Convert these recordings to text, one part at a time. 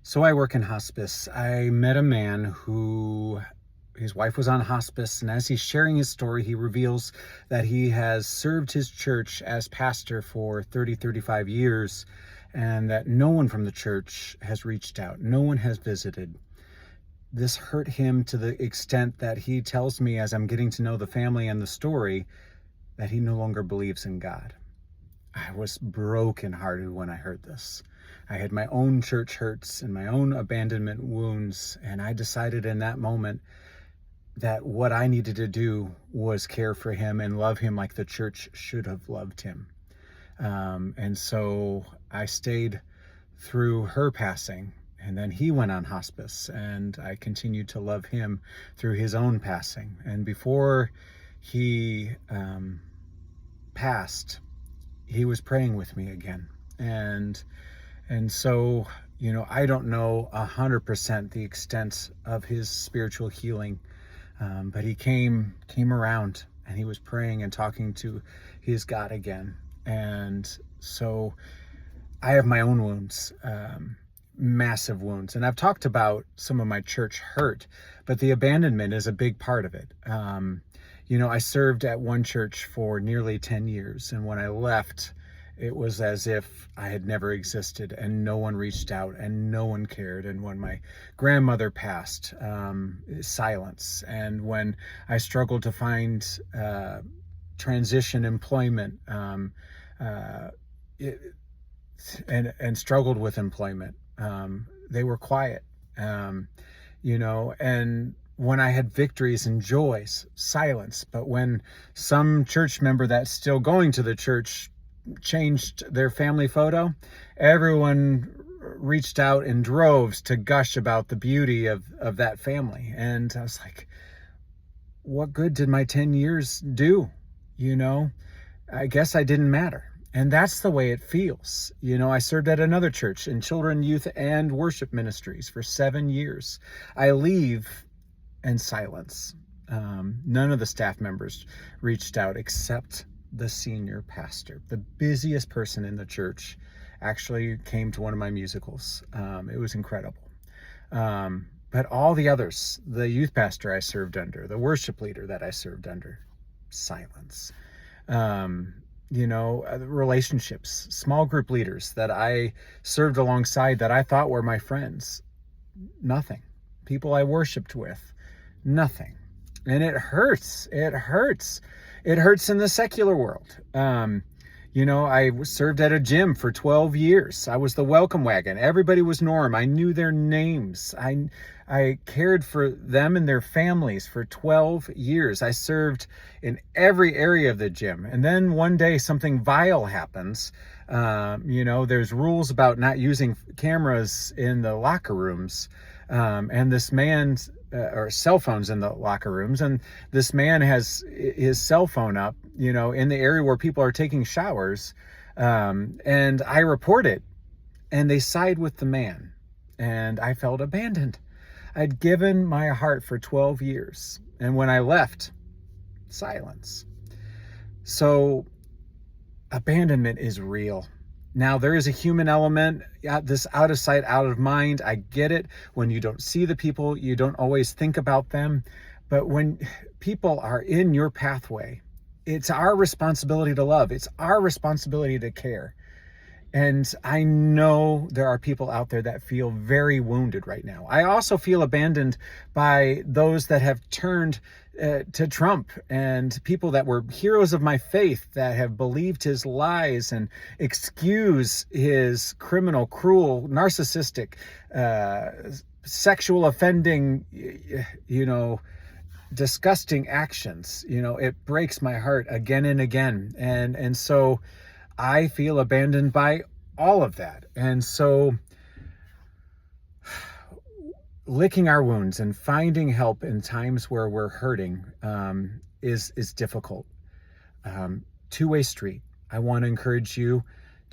So I work in hospice. I met a man who his wife was on hospice, and as he's sharing his story, he reveals that he has served his church as pastor for 35 years, and that no one from the church has reached out. No one has visited. This hurt him to the extent that he tells me, as I'm getting to know the family and the story, that he no longer believes in God. I was brokenhearted when I heard this. I had my own church hurts and my own abandonment wounds, and I decided in that moment that what I needed to do was care for him and love him like the church should have loved him. And so I stayed through her passing, and then he went on hospice, and I continued to love him through his own passing. And before he passed, he was praying with me again. And so, I don't know 100% the extent of his spiritual healing, but he came around, and he was praying and talking to his God again. And so I have my own wounds, massive wounds. And I've talked about some of my church hurt, but the abandonment is a big part of it. I served at one church for nearly 10 years. And when I left, it was as if I had never existed, and no one reached out and no one cared. And when my grandmother passed, silence. And when I struggled to find transition employment, and struggled with employment, they were quiet. And when I had victories and joys, silence. But when some church member that's still going to the church changed their family photo, everyone reached out in droves to gush about the beauty of that family. And I was like, what good did my 10 years do? I guess I didn't matter. And that's the way it feels. I served at another church in children, youth, and worship ministries for 7 years. I leave, and silence. None of the staff members reached out except the senior pastor. The busiest person in the church actually came to one of my musicals. It was incredible. But all the others, the youth pastor I served under, the worship leader that I served under, silence. Relationships, small group leaders that I served alongside that I thought were my friends, nothing. People I worshiped with, nothing. And it hurts. It hurts. It hurts in the secular world. I served at a gym for 12 years. I was the welcome wagon. Everybody was Norm. I knew their names. I cared for them and their families for 12 years. I served in every area of the gym. And then one day something vile happens. There's rules about not using cameras in the locker rooms. And this man's or cell phones in the locker rooms, and this man has his cell phone up, in the area where people are taking showers, and I report it, and they side with the man, and I felt abandoned. I'd given my heart for 12 years, and when I left, silence. So abandonment is real. Now, there is a human element, this out of sight, out of mind. I get it. When you don't see the people, you don't always think about them. But when people are in your pathway, it's our responsibility to love. It's our responsibility to care. And I know there are people out there that feel very wounded right now. I also feel abandoned by those that have turned to Trump, and people that were heroes of my faith that have believed his lies and excuse his criminal, cruel, narcissistic, sexual offending, disgusting actions. It breaks my heart again and again. And so I feel abandoned by all of that. And so licking our wounds and finding help in times where we're hurting is difficult. Two-way street. I want to encourage you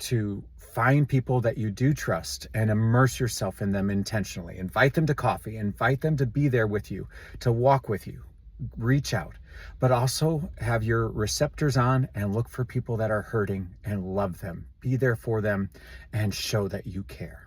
to find people that you do trust and immerse yourself in them intentionally. Invite them to coffee. Invite them to be there with you, to walk with you. Reach out. But also have your receptors on and look for people that are hurting and love them. Be there for them and show that you care.